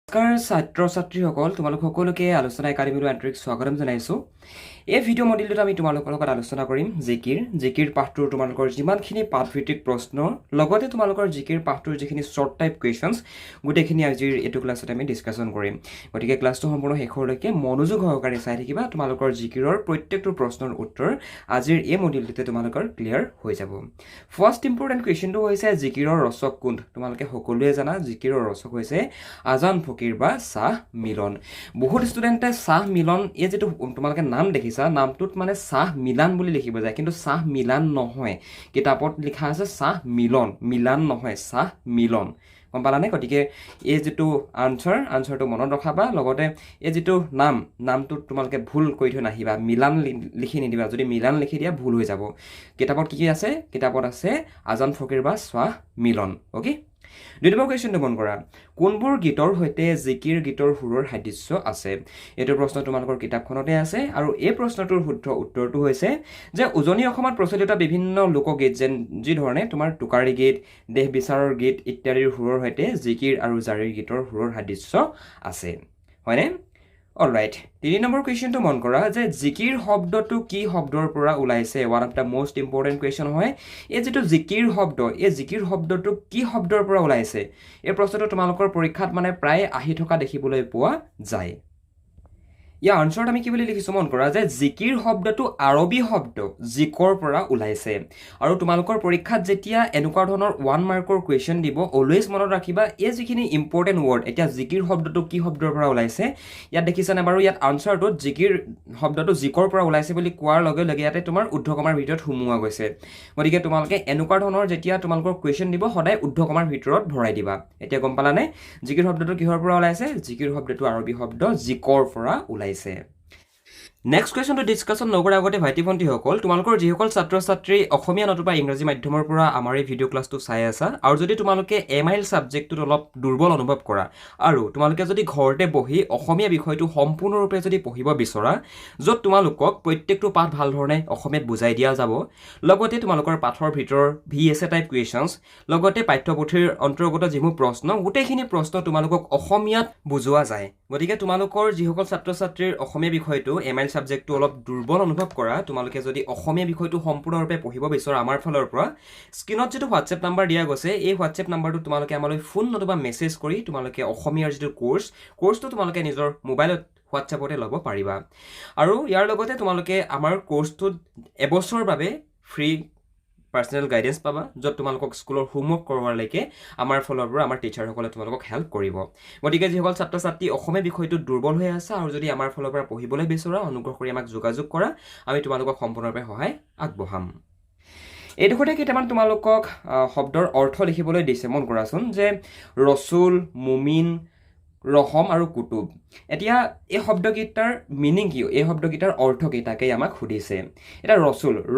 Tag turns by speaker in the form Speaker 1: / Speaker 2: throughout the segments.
Speaker 1: নমস্কাৰ ছাত্ৰ ছাত্ৰীসকল তোমালোক সকলোকে আলোচনা একাডেমীলৈ আন্তৰিক স্বাগতম জনাইছোঁ। এই ভিডিঅ' মডেলটোত আমি তোমালোকৰ লগত আলোচনা কৰিম জিকিৰ পাঠটোৰ তোমালোকৰ যিমানখিনি পাঠভিত্তিক প্ৰশ্ন লগতে তোমালোকৰ জিকিৰ পাঠটোৰ যিখিনি শ্বৰ্ট টাইপ কুৱেশ্যনছ গোটেইখিনি আজিৰ এইটো ক্লাছত আমি ডিছকাশ্যন কৰিম। গতিকে ক্লাছটো সম্পূৰ্ণ শেষলৈকে মনোযোগ সহকাৰে চাই থাকিবা। তোমালোকৰ জিকিৰৰ প্ৰত্যেকটো প্ৰশ্নৰ উত্তৰ আজিৰ এই মডেলটোতে তোমালোকৰ ক্লিয়াৰ হৈ যাব। ফাৰ্ষ্ট ইম্পৰ্টেণ্ট কুৱেশ্যনটো হৈছে জিকিৰৰ ৰচক কোন? তোমালোকে সকলোৱে জানা জিকিৰৰ ৰচক হৈছে আজান ফকীৰ বা শ্বাহ মিলন। বহুত ষ্টুডেণ্টে শ্বাহ মিলন এই যিটো তোমালোকে নাম দেখিছা নামটোত মানে শ্বাহ মিলান বুলি লিখিব যায়, কিন্তু শ্বাহ মিলান নহয়। কিতাপত লিখা আছে শ্বাহ মিলন, মিলান নহয়, শ্বাহ মিলন। গম পালানে? গতিকে এই যিটো আনচাৰটো মনত ৰখাবা। লগতে এই যিটো নামটোত তোমালোকে ভুল কৰি থৈ নাহিবা, মিলান লিখি নিদিবা। যদি মিলান লিখি দিয়া ভুল হৈ যাব। কিতাপত কি আছে? কিতাপত আছে আজান ফকীৰ বা শ্বাহ মিলন। অ'কে, 2 নম্বৰ কুৱেশ্যনটো মন কৰা। কোনবোৰ গীতৰ সৈতে জিকিৰ গীতৰ সুৰৰ সাদৃশ্য আছে? এইটো প্ৰশ্ন তোমালোকৰ কিতাপখনতে আছে আৰু এই প্ৰশ্নটোৰ শুদ্ধ উত্তৰটো হৈছে যে উজনি অসমত প্ৰচলিত বিভিন্ন লোকগীত যি ধৰণে তোমাৰ টোকাৰী গীত, দেহ বিচাৰৰ গীত ইত্যাদিৰ সুৰৰ সৈতে জিকিৰ আৰু জাৰীৰ গীতৰ সুৰৰ সাদৃশ্য আছে। হয়নে? অলৰাইট, 3 নম্বৰ কুৱেশ্যনটো মন কৰা যে জিকিৰ শব্দটো কি শব্দৰ পৰা ওলাইছে? One of the most important question হয়। এই যিটো জিকিৰ শব্দ, এই জিকিৰ শব্দটো কি শব্দৰ পৰা ওলাইছে? এই প্ৰশ্নটো তোমালোকৰ পৰীক্ষাত মানে প্ৰায় আহি থকা দেখিবলৈ পোৱা যায়। ইয়াৰ আনচাৰত আমি কি বুলি লিখিছোঁ মন কৰা যে জিকিৰ শব্দটো আৰবী শব্দ জিকৰ পৰা ওলাইছে। আৰু তোমালোকৰ পৰীক্ষাত যেতিয়া এনেকুৱা ধৰণৰ 1 মাৰ্কৰ কুৱেশ্যন দিব, অলৱেজ মনত ৰাখিবা এই যিখিনি ইম্পৰ্টেণ্ট ৱৰ্ড। এতিয়া জিকিৰ শব্দটো কি শব্দৰ পৰা ওলাইছে ইয়াত দেখিছানে বাৰু? ইয়াত আনচাৰটোত জিকিৰ শব্দটো জিকৰ পৰা ওলাইছে বুলি কোৱাৰ লগে লগে ইয়াতে তোমাৰ ঊৰ্ধ্বকমাৰ ভিতৰত সোমোৱা গৈছে। গতিকে তোমালোকে এনেকুৱা ধৰণৰ যেতিয়া তোমালোকৰ কুৱেশ্যন দিব সদায় ঊৰ্ধ্বকমাৰ ভিতৰত ভৰাই দিবা। এতিয়া গম পালানে জিকিৰ শব্দটো কিহৰ পৰা ওলাইছে? জিকিৰ শব্দটো আৰবী শব্দ জিকৰ পৰা ওলাইছে। নেক্সট কুৱেশ্যনটো ডিছকাশ্যন নকৰাৰ আগতে ভাইটি ভণ্টিসকল, তোমালোকৰ যিসকল ছাত্ৰ ছাত্ৰী অসমীয়া নতুবা ইংৰাজী মাধ্যমৰ পৰা আমাৰ এই ভিডিঅ' ক্লাছটো চাই আছা আৰু যদি তোমালোকে এমাইল ছাবজেক্টটোত অলপ দুৰ্বল অনুভৱ কৰা আৰু তোমালোকে যদি ঘৰতে বহি অসমীয়া বিষয়টো সম্পূৰ্ণৰূপে যদি পঢ়িব বিচৰা, য'ত তোমালোকক প্ৰত্যেকটো পাঠ ভাল ধৰণে অসমীয়াত বুজাই দিয়া যাব, লগতে তোমালোকৰ পাঠৰ ভিতৰৰ VSA টাইপ কুৱেশ্যনছ, লগতে পাঠ্যপুথিৰ অন্তৰ্গত যিবোৰ প্ৰশ্ন, গোটেইখিনি প্ৰশ্ন তোমালোকক অসমীয়াত বুজোৱা যায়। গতিকে তোমালোকৰ যিসকল ছাত্ৰ ছাত্ৰীৰ অসমীয়া বিষয়টো এমাইল ছাবজেক্টটো অলপ দুৰ্বল অনুভৱ কৰা, তোমালোকে যদি অসমীয়া বিষয়টো সম্পূৰ্ণৰূপে পঢ়িব বিচৰা আমাৰ ফালৰ পৰা স্ক্ৰীনত যিটো হোৱাটছএপ নাম্বাৰ দিয়া গৈছে, এই হোৱাটছএপ নাম্বাৰটো তোমালোকে আমালৈ ফোন নতুবা মেছেজ কৰি তোমালোকে অসমীয়াৰ যিটো কোৰ্চটো তোমালোকে নিজৰ মোবাইলত হোৱাটছএপতে ল'ব পাৰিবা। আৰু ইয়াৰ লগতে তোমালোকে আমাৰ কোৰ্চটোত এবছৰৰ বাবে ফ্ৰী পাৰ্চনেল গাইডেন্স পাবা, য'ত তোমালোকক স্কুলৰ হোমৱৰ্ক কৰোৱালৈকে আমাৰ ফালৰ পৰা আমাৰ টিচাৰসকলে তোমালোকক হেল্প কৰিব। গতিকে যিসকল ছাত্ৰ ছাত্ৰী অসমীয়া বিষয়টোত দুৰ্বল হৈ আছে আৰু যদি আমাৰ ফালৰ পৰা পঢ়িবলৈ বিচৰা, অনুগ্ৰহ কৰি আমাক যোগাযোগ কৰা, আমি তোমালোকক সম্পূৰ্ণৰূপে সহায় আগবঢ়াম। এইডোখৰতে কেইটামান তোমালোকক শব্দৰ অৰ্থ লিখিবলৈ দিছে। মন কৰাচোন যে ৰচুল, মুমিন, ৰহম আৰু কুতুব। এতিয়া এই শব্দকেইটাৰ মিনিং কি? এই শব্দকেইটাৰ অৰ্থ কি তাকেই আমাক সুধিছে। এতিয়া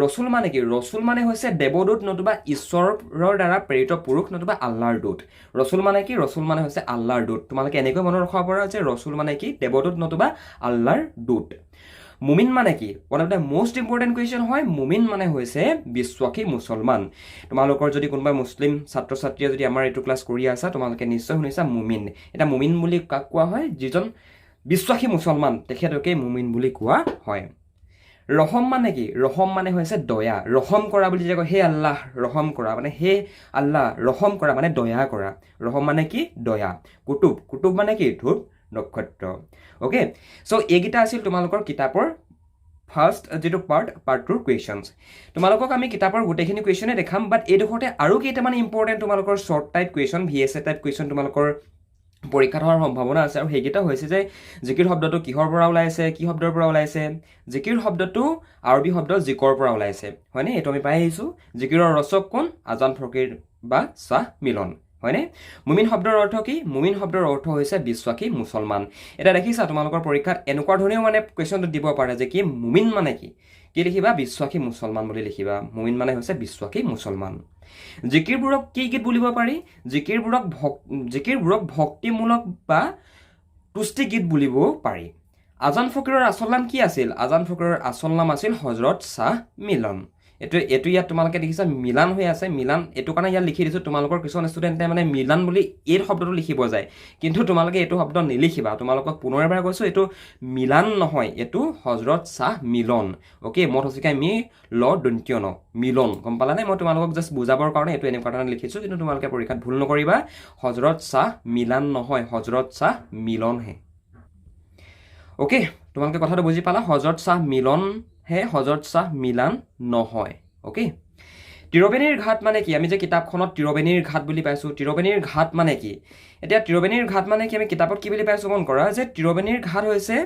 Speaker 1: ৰচুল মানে কি? ৰচুল মানে হৈছে দেৱদূত নতুবা ঈশ্বৰৰ দ্বাৰা প্ৰেৰিত পুৰুষ নতুবা আল্লাহৰ দূত। ৰচুল মানে কি? ৰচুল মানে হৈছে আল্লাহৰ দূত। তোমালোকে এনেকৈ মনত ৰখাব পাৰা যে ৰচুল মানে কি? দেৱদূত নতুবা আল্লাহৰ দূত। মুমিন মানে কি? One of the most important question হয়। মুমিন মানে হৈছে বিশ্বাসী মুছলমান। তোমালোকৰ যদি কোনোবা মুছলিম ছাত্ৰ ছাত্ৰীয়ে যদি আমাৰ এইটো ক্লাছ কৰি আছা, তোমালোকে নিশ্চয় শুনিছা মুমিন। এতিয়া মুমিন বুলি কাক কোৱা হয়? যিজন বিশ্বাসী মুছলমান তেখেতকে মুমিন বুলি কোৱা হয়। ৰহম মানে কি? ৰহম মানে হৈছে দয়া। ৰহম কৰা বুলি যে কয়, হে আল্লাহ ৰহম কৰা, মানে হে আল্লাহ ৰহম কৰা মানে দয়া কৰা। ৰহম মানে কি? দয়া। কুতুব মানে কি? ধূপ নক্ষত্ৰ। অ'কে, চ' এইকেইটা আছিল তোমালোকৰ কিতাপৰ ফাৰ্ষ্ট যিটো পাৰ্ট 2ৰ কুৱেশ্যনছ। তোমালোকক আমি কিতাপৰ গোটেইখিনি কুৱেশ্যনে দেখাম, বাট এইডোখৰতে আৰু কেইটামান ইম্পৰ্টেণ্ট তোমালোকৰ short type question, VSA type question তোমালোকৰ পৰীক্ষাত হোৱাৰ সম্ভাৱনা আছে। আৰু সেইকেইটা হৈছে যে জিকিৰ শব্দটো কিহৰ পৰা ওলাইছে, কি শব্দৰ পৰা ওলাইছে? জিকিৰ শব্দটো আৰবী শব্দ জিকৰ পৰা ওলাইছে। হয়নে? এইটো আমি পাই আহিছোঁ। জিকিৰৰ ৰচক কোন? আজান ফকীৰ বা শ্বাহ মিলন। হয়নে? মুমিন শব্দৰ অৰ্থ কি? মুমিন শব্দৰ অৰ্থ হৈছে বিশ্বাসী মুছলমান। এতিয়া দেখিছা তোমালোকৰ পৰীক্ষাত এনেকুৱা ধৰণেও মানে কুৱেশ্যনটো দিব পাৰে যে কি মুমিন মানে কি? কি লিখিবা? বিশ্বাসী মুছলমান বুলি লিখিবা। মুমিন মানে হৈছে বিশ্বাসী মুছলমান। জিকিৰবোৰক কি গীত বুলিব পাৰি? জিকিৰবোৰক ভক্তিমূলক বা তুষ্টি গীত বুলিবও পাৰি। আজান ফকীৰৰ আচল নাম কি আছিল? আজান ফকীৰৰ আচল নাম আছিল হজৰত শ্বাহ মিলন। এইটো ইয়াত তোমালোকে দেখিছা মিলান হৈ আছে মিলান এইটো কাৰণে ইয়াত লিখি দিছোঁ তোমালোকৰ কিছুমান ষ্টুডেণ্টে মানে মিলান বুলি এই শব্দটো লিখিব যায় কিন্তু তোমালোকে এইটো শব্দ নিলিখিবা তোমালোকক পুনৰ এবাৰ কৈছোঁ এইটো মিলান নহয় এইটো হজৰত শ্বাহ মিলন অ'কে মই হচিকাই মি ল দন্ত্য ন মিলন গম পালানে মই তোমালোকক জাষ্ট বুজাবৰ কাৰণে এইটো এনেকুৱা ধৰণে লিখিছোঁ কিন্তু তোমালোকে পৰীক্ষাত ভুল নকৰিবা হজৰত শ্বাহ মিলান নহয় হজৰত শ্বাহ মিলনহে অ'কে তোমালোকে কথাটো বুজি পালা হজৰত শ্বাহ মিলন হে হজৰত শ্বাহ মিলান নহয় অ'কে ত্ৰিবেণীৰ ঘাট মানে কি আমি যে কিতাপখনত ত্ৰিবেণীৰ ঘাট বুলি পাইছোঁ ত্ৰিবেণীৰ ঘাট মানে কি এতিয়া ত্ৰিবেণীৰ ঘাট মানে কি আমি কিতাপত কি বুলি পাইছোঁ মন কৰা যে ত্ৰিবেণীৰ ঘাট হৈছে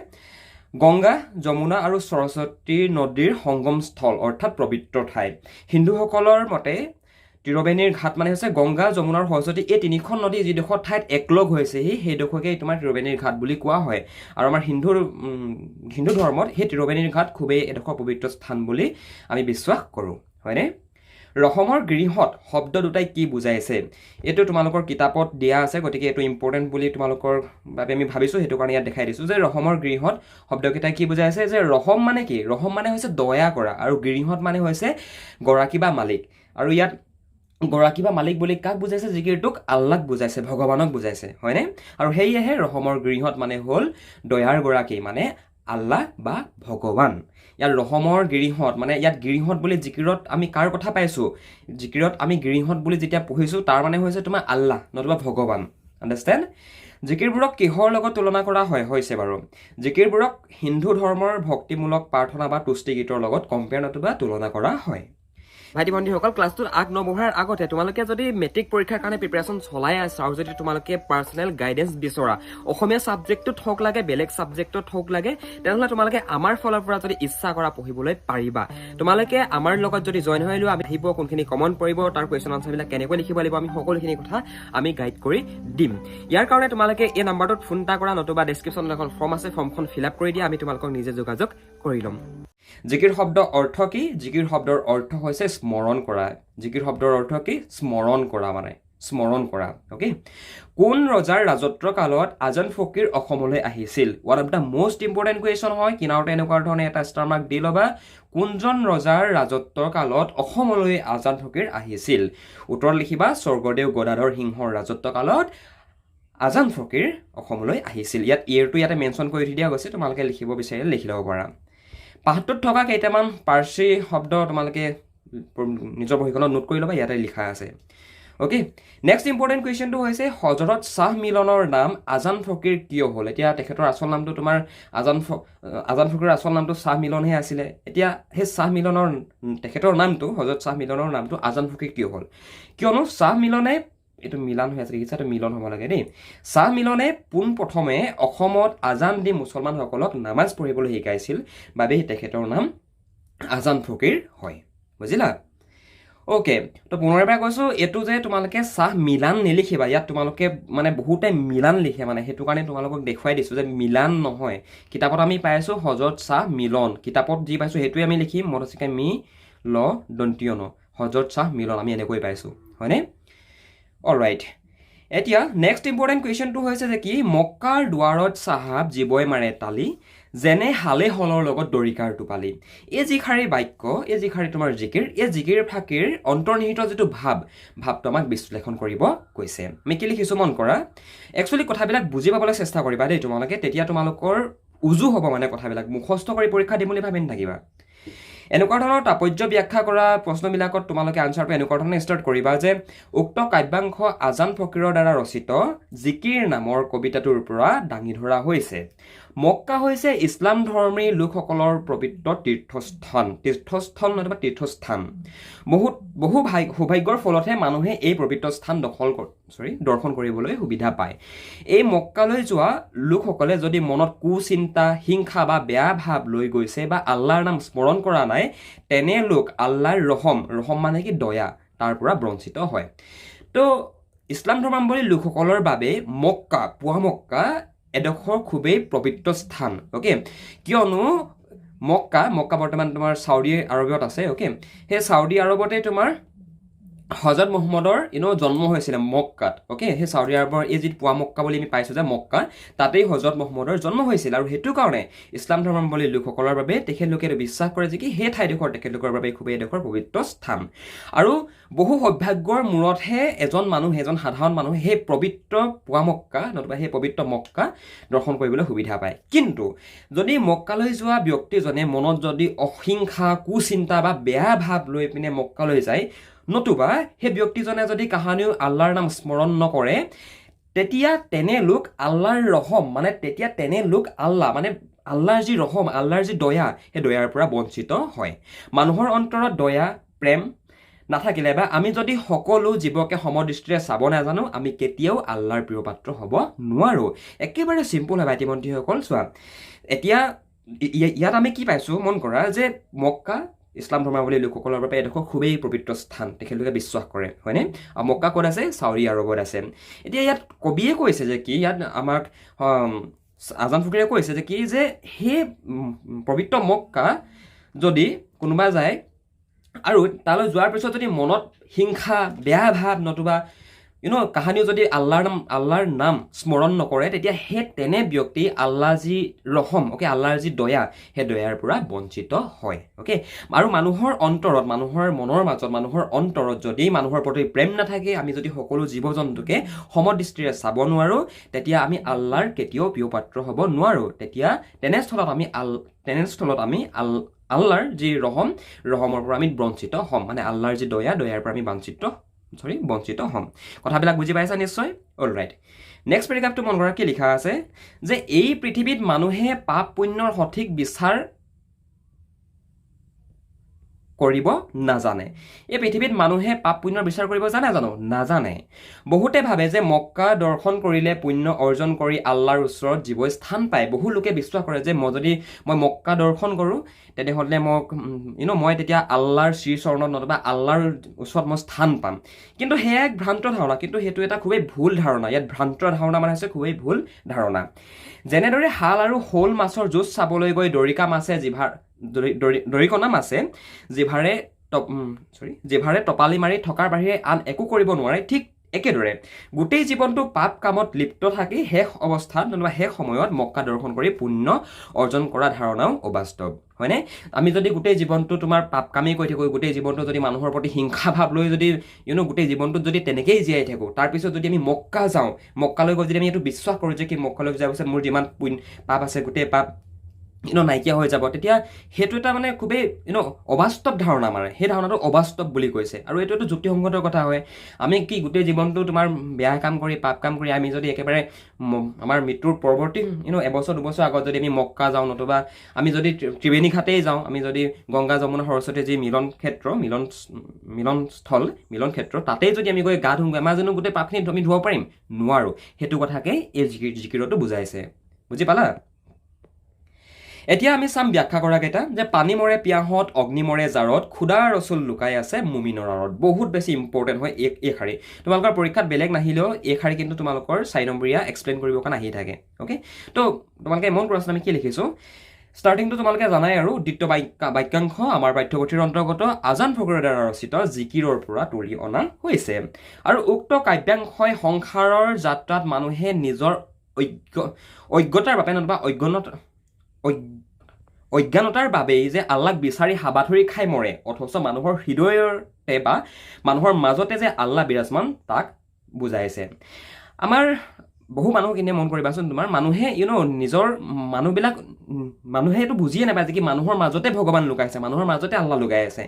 Speaker 1: গংগা যমুনা আৰু সৰস্বতী নদীৰ সংগমস্থল অৰ্থাৎ পবিত্ৰ ঠাই হিন্দুসকলৰ মতে ত্ৰিবেণীৰ ঘাট মানে হৈছে গংগা যমুনা আৰু সৰস্বতী এই তিনিখন নদী যিডোখৰ ঠাইত একলগ হৈছেহি সেইডোখৰকে তোমাৰ ত্ৰিবেণীৰ ঘাট বুলি কোৱা হয় আৰু আমাৰ হিন্দু ধৰ্মত সেই ত্ৰিবেণীৰ ঘাট খুবেই এডোখৰ পবিত্ৰ স্থান বুলি আমি বিশ্বাস কৰোঁ হয়নে ৰহমৰ গৃহত শব্দ দুটাই কি বুজাইছে এইটো তোমালোকৰ কিতাপত দিয়া আছে গতিকে এইটো ইম্পৰ্টেণ্ট বুলি তোমালোকৰ বাবে আমি ভাবিছোঁ সেইটো কাৰণে ইয়াত দেখাই দিছোঁ যে ৰহমৰ গৃহত শব্দকেইটাই কি বুজাইছে যে ৰহম মানে কি ৰহম মানে হৈছে দয়া কৰা আৰু গৃহত মানে হৈছে গৰাকী বা মালিক আৰু ইয়াত গৰাকী বা মালিক বুলি কাক বুজাইছে জিকিৰটোক আল্লাহক বুজাইছে ভগৱানক বুজাইছে হয়নে আৰু সেয়েহে ৰহমৰ গৃহত মানে হ'ল দয়াৰ গৰাকী মানে আল্লাহ বা ভগৱান ইয়াৰ ৰহমৰ গৃহত মানে ইয়াত গৃহত বুলি জিকিৰত আমি কাৰ কথা পাইছোঁ জিকিৰত আমি গৃহত বুলি যেতিয়া পঢ়িছোঁ তাৰ মানে হৈছে তোমাৰ আল্লাহ নতুবা ভগৱান আণ্ডাৰষ্টেণ্ড জিকিৰবোৰক কিহৰ লগত তুলনা কৰা হৈছে বাৰু জিকিৰবোৰক হিন্দু ধৰ্মৰ ভক্তিমূলক প্ৰাৰ্থনা বা তুষ্টি গীতৰ লগত কম্পেয়াৰ নতুবা তুলনা কৰা হয় ভাইটি ভণ্টিসকল ক্লাছটোত আগ নবঢ়াৰ আগতে তোমালোকে যদি মেট্ৰিক পৰীক্ষাৰ কাৰণে প্ৰিপেৰেশ্যন চলাই আছা আৰু যদি তোমালোকে পাৰ্চনেল গাইডেন্স বিচৰা অসমীয়া ছাবজেক্টটোত হওক লাগে বেলেগ ছাবজেক্টত হওক লাগে তেনেহ'লে তোমালোকে আমাৰ ফালৰ পৰা যদি ইচ্ছা কৰা পঢ়িবলৈ পাৰিবা তোমালোকে আমাৰ লগত যদি জইন হৈ লোৱা আমি আহিব কোনখিনি কমন পৰিব তাৰ কুৱেশ্যন আনচাৰবিলাক কেনেকৈ লিখিব লাগিব আমি সকলোখিনি কথা আমি গাইড কৰি দিম ইয়াৰ কাৰণে তোমালোকে এই নাম্বাৰটোত ফোন এটা কৰা নতুবা ডেছক্ৰিপশ্যনত এখন ফৰ্ম আছে ফৰ্মখন ফিল আপ কৰি দিয়া আমি তোমালোকক নিজে যোগাযোগ কৰি ল'ম জিকিৰ শব্দ অৰ্থ কি জিকিৰ শব্দৰ অৰ্থ হৈছে স্মৰণ কৰা জিকিৰ শব্দৰ অৰ্থ কি স্মৰণ কৰা মানে স্মৰণ কৰা অ'কে কোন ৰজাৰ ৰাজত্বৰ কালত আজান ফকীৰ অসমলৈ আহিছিল one of the most important question হয় কিনাৰতে এনেকুৱা ধৰণে এটা ষ্টাৰ মাৰ্ক দি ল'বা কোনজন ৰজাৰ ৰাজত্বৰ কালত অসমলৈ আজান ফকীৰ আহিছিল উত্তৰ লিখিবা স্বৰ্গদেউ গদাধৰ সিংহৰ ৰাজত্ব কালত আজান ফকীৰ অসমলৈ আহিছিল ইয়াত ইয়েৰটো ইয়াতে মেনশ্যন কৰি দিয়া গৈছে তোমালোকে লিখিব বিচাৰিলে লিখি ল'ব পাৰা পাঠটোত থকা কেইটামান পাৰ্চী শব্দ তোমালোকে নিজৰ বহীখনত নোট কৰি ল'বা ইয়াতে লিখা আছে অ'কে নেক্সট ইম্পৰ্টেণ্ট কুৱেশ্যনটো হৈছে হজৰত শ্বাহ মিলনৰ নাম আজান ফকীৰ কিয় হ'ল এতিয়া তেখেতৰ আচল নামটো তোমাৰ আজান ফকীৰৰ আচল নামটো শ্বাহ মিলনহে আছিলে এতিয়া সেই শ্বাহ মিলনৰ তেখেতৰ নামটো হজৰত শ্বাহ মিলনৰ নামটো আজান ফকীৰ কিয় হ'ল কিয়নো শ্বাহ মিলনে এইটো মিলান হৈ আছে দেখিছা এইটো মিলন হ'ব লাগে দেই শ্বাহ মিলনে পোনপ্ৰথমে অসমত আজান দি মুছলমানসকলক নামাজ পঢ়িবলৈ শিকাইছিল বাবেই তেখেতৰ নাম আজান ফকীৰ হয় বুজিলা অ'কে তো পুনৰ এবাৰ কৈছোঁ এইটো যে তোমালোকে শ্বাহ মিলান নিলিখিবা ইয়াত তোমালোকে মানে বহুতে মিলান লিখে মানে সেইটো কাৰণে তোমালোকক দেখুৱাই দিছোঁ যে মিলান নহয় কিতাপত আমি পাইছোঁ হজৰত শ্বাহ মিলন কিতাপত যি পাইছোঁ সেইটোৱে আমি লিখিম মৰচিকাই মি ল দন্ত্য ন হজৰত শ্বাহ মিলন আমি এনেকৈ পাইছোঁ হয়নে অলৰাইট এতিয়া নেক্সট ইম্পৰ্টেণ্ট কুৱেশ্যনটো হৈছে যে কি মক্কাৰ দুৱাৰত চাহাব জীৱই মাৰে তালি যেনে হালে হলৰ লগত দৰিকাৰ টোপালি এই যি শাৰী বাক্য এই যি শাৰী তোমাৰ জিকিৰ এই জিকিৰ ফাঁকিৰ অন্তৰ্নিহিত যিটো ভাৱটো আমাক বিশ্লেষণ কৰিব কৈছে আমি কি লিখিছোঁ মন কৰা একচুৱেলি কথাবিলাক বুজি পাবলৈ চেষ্টা কৰিবা দেই তোমালোকে তেতিয়া তোমালোকৰ উজু হ'ব মানে কথাবিলাক মুখস্থ কৰি পৰীক্ষা দিম বুলি ভাবি নাথাকিবা এনেকুৱা ধৰণৰ তাৎপৰ্য ব্যাখ্যা কৰা প্ৰশ্নবিলাকত তোমালোকে আনচাৰটো এনেকুৱা ধৰণে ষ্টাৰ্ট কৰিবা যে উক্ত কাব্যাংশ আজান ফকীৰৰ দ্বাৰা ৰচিত জিকিৰ নামৰ কবিতাটোৰ পৰা দাঙি ধৰা হৈছে মক্কা হৈছে ইছলাম ধৰ্মী লোকসকলৰ পবিত্ৰ তীৰ্থস্থান নতুবা তীৰ্থস্থান বহু সৌভাগ্যৰ ফলতহে মানুহে এই পবিত্ৰ স্থান দৰ্শন কৰিবলৈ সুবিধা পায় এই মক্কালৈ যোৱা লোকসকলে যদি মনত কুচিন্তা হিংসা বা বেয়া ভাৱ লৈ গৈছে বা আল্লাহৰ নাম স্মৰণ কৰা নাই তেনে লোক আল্লাহৰ ৰহম মানে কি দয়া তাৰ পৰা বঞ্চিত হয় তো ইছলাম ধৰ্মাৱলম্বী লোকসকলৰ বাবে পুৱা মক্কা এডোখৰ খুবেই পবিত্ৰ স্থান অ'কে কিয়নো মক্কা বৰ্তমান তোমাৰ চাউদি আৰবত আছে অ'কে সেই চাউদি আৰবতে তোমাৰ হজৰত মুহাম্মদৰ জন্ম হৈছিলে মক্কাত অ'কে সেই চাউদি আৰবৰ এই যি পুৱা মক্কা বুলি আমি পাইছোঁ যে মক্কা তাতেই হজৰত মুহাম্মদৰ জন্ম হৈছিল আৰু সেইটো কাৰণে ইছলাম ধৰ্মাৱলম্বী লোকসকলৰ বাবে তেখেতলোকে বিশ্বাস কৰে যে কি সেই ঠাইডোখৰ তেখেতলোকৰ বাবে খুবেই এডোখৰ পবিত্ৰ স্থান আৰু বহু সৌভাগ্যৰ মূৰতহে এজন সাধাৰণ মানুহে সেই পবিত্ৰ পুৱা মক্কা নতুবা সেই পবিত্ৰ মক্কা দৰ্শন কৰিবলৈ সুবিধা পায় কিন্তু যদি মক্কালৈ যোৱা ব্যক্তিজনে মনত যদি অহিংসা কুচিন্তা বা বেয়া ভাৱ লৈ পিনে মক্কালৈ যায় নতুবা সেই ব্যক্তিজনে যদি কাহানিও আল্লাহৰ নাম স্মৰণ নকৰে তেতিয়া তেনে লোক আল্লাহৰ ৰহম তেতিয়া তেনে লোক আল্লাহৰ যি ৰহম আল্লাহৰ যি দয়া সেই দয়াৰ পৰা বঞ্চিত হয় মানুহৰ অন্তৰত দয়া প্ৰেম নাথাকিলে বা আমি যদি সকলো জীৱকে সমদৃষ্টিৰে চাব নাজানো আমি কেতিয়াও আল্লাহৰ প্ৰিয় পাত্ৰ হ'ব নোৱাৰো একেবাৰে চিম্পল হয় ভাইটি-ভণ্টিসকল চোৱা এতিয়া ইয়াত আমি কি পাইছোঁ মন কৰা যে মক্কা ইছলাম ধৰ্মাৱলম্বী লোকসকলৰ বাবে এডোখৰ খুবেই পবিত্ৰ স্থান তেখেতলোকে বিশ্বাস কৰে হয়নে আৰু মক্কা ক'ত আছে চাউদি আৰবত আছে এতিয়া ইয়াত কবিয়ে কৈছে যে কি ইয়াত আমাক আজান ফকীৰে কৈছে যে কি যে সেই পবিত্ৰ মক্কা যদি কোনোবা যায় আৰু তালৈ যোৱাৰ পিছত যদি মনত হিংসা বেয়া ভাৱ নতুবা কাহানিও যদি আল্লাহৰ নাম স্মৰণ নকৰে তেতিয়া সেই তেনে ব্যক্তি আল্লাহ যি ৰহম অ'কে আল্লাহৰ যি দয়া সেই দয়াৰ পৰা বঞ্চিত হয় অ'কে আৰু মানুহৰ অন্তৰত মানুহৰ মনৰ মাজত মানুহৰ অন্তৰত যদি মানুহৰ প্ৰতি প্ৰেম নাথাকে আমি যদি সকলো জীৱ জন্তুকে সমদৃষ্টিৰে চাব নোৱাৰোঁ তেতিয়া আমি আল্লাহৰ কেতিয়াও প্ৰিয় পাত্ৰ হ'ব নোৱাৰোঁ তেতিয়া তেনেস্থলত আমি আল্লাহৰ যি ৰহমৰ পৰা আমি বঞ্চিত হ'ম আল্লাহৰ যি দয়াৰ পৰা আমি বঞ্চিত হ'ম কথাবিলাক বুজি পাইছা নিশ্চয় অলৰাইট নেক্সট পেৰাগ্ৰাফটো মন কৰা কি লিখা আছে যে এই পৃথিৱীত মানুহে পাপ পুণ্যৰ সঠিক বিচাৰ কৰিব নাজানে এই পৃথিৱীত মানুহে পাপ পুণ্যৰ বিচাৰ কৰিব জানো নাজানে বহুতে ভাবে যে মক্কা দৰ্শন কৰিলে পুণ্য অৰ্জন কৰি আল্লাহৰ ওচৰত জীৱই স্থান পায় বহু লোকে বিশ্বাস কৰে যে মই মক্কা দৰ্শন কৰোঁ তেনেহ'লে মই তেতিয়া আল্লাহৰ শ্ৰীচৰণত নতুবা আল্লাহৰ ওচৰত মই স্থান পাম কিন্তু সেয়া এক ভ্ৰান্ত ধাৰণা কিন্তু সেইটো এটা খুবেই ভুল ধাৰণা ইয়াত ভ্ৰান্ত ধাৰণা হৈছে খুবেই ভুল ধাৰণা যেনেদৰে হাল আৰু শ'ল মাছৰ যুঁজ চাবলৈ গৈ দৰিকণা মাছে জিভাৰে টপালি মাৰি থকাৰ বাহিৰে আন একো কৰিব নোৱাৰে ঠিক একেদৰে গোটেই জীৱনটো পাপ কামত লিপ্ত থাকি শেষ অৱস্থাত নতুবা শেষ সময়ত মক্কা দৰ্শন কৰি পুণ্য অৰ্জন কৰা ধাৰণাও অবাস্তৱ হয়নে আমি যদি গোটেই জীৱনটো তোমাৰ পাপ কামেই কৰি থাকোঁ গোটেই জীৱনটো যদি মানুহৰ প্ৰতি হিংসা ভাৱ লৈ যদি গোটেই জীৱনটোত যদি তেনেকেই জীয়াই থাকোঁ তাৰপিছত যদি আমি মক্কা যাওঁ মক্কালৈ গৈ যদি আমি এইটো বিশ্বাস কৰোঁ যে কি মক্কালৈ যোৱাৰ পিছত মোৰ যিমান পাপ আছে গোটেই পাপ নাইকিয়া হৈ যাব তেতিয়া সেইটো এটা খুবেই অবাস্তৱ ধাৰণা সেই ধাৰণাটো অবাস্তৱ বুলি কৈছে আৰু এইটো এটা যুক্তিসংগতৰ কথা হয় আমি কি গোটেই জীৱনটো তোমাৰ বেয়া কাম কৰি পাপ কাম কৰি আমি যদি একেবাৰে আমাৰ মৃত্যুৰ পৰৱৰ্তী এবছৰ দুবছৰ আগত যদি আমি মক্কা যাওঁ নতুবা আমি যদি ত্ৰিবেণী ঘাটেই যাওঁ আমি যদি গংগা যমুনা সৰস্বতী যি মিলন ক্ষেত্ৰ তাতেই যদি আমি গৈ গা ধুওঁগৈ আমাৰ জানো গোটেই পাপখিনি আমি ধুব পাৰিম নোৱাৰোঁ সেইটো কথাকেই এই জিকিৰটো বুজাইছে বুজি পালা এতিয়া আমি চাম ব্যাখ্যা কৰাকেইটা যে পানী মৰে পিয়াহত অগ্নি মৰে জাৰত খুদা ৰচুল লুকাই আছে মুমিনৰ আঁৰত বহুত বেছি ইম্পৰ্টেণ্ট হয় এই শাৰী তোমালোকৰ পৰীক্ষাত বেলেগ নাহিলেও এই শাৰী কিন্তু তোমালোকৰ 4 নম্বৰীয়া এক্সপ্লেইন কৰিবৰ কাৰণে আহি থাকে অ'কে তো তোমালোকে মন কৰাচোন আমি কি লিখিছোঁ ষ্টাৰ্টিংটো তোমালোকে জানাই আৰু দ্বিতীয় বাক্যাংশ আমাৰ পাঠ্যপুথিৰ অন্তৰ্গত আজান ফকীৰৰ দ্বাৰা ৰচিত জিকিৰৰ পৰা তুলি অনা হৈছে আৰু উক্ত কাব্যাংশই সংসাৰৰ যাত্ৰাত মানুহে নিজৰ অজ্ঞতাৰ বাবে নতুবা অজ্ঞানতাৰ বাবেই যে আল্লাহক বিচাৰি হাবাথুৰি খাই মৰে অথচ মানুহৰ হৃদয়তে বা মানুহৰ মাজতে যে আল্লাহ বিৰাজমান তাক বুজাইছে আমাৰ বহু মানুহক এনে মন কৰিবাচোন তোমাৰ মানুহে নিজৰ মানুহে এইটো বুজিয়ে নাপায় যে কি মানুহৰ মাজতে ভগৱান লুকাইছে মানুহৰ মাজতে আল্লাহ লুকাই আছে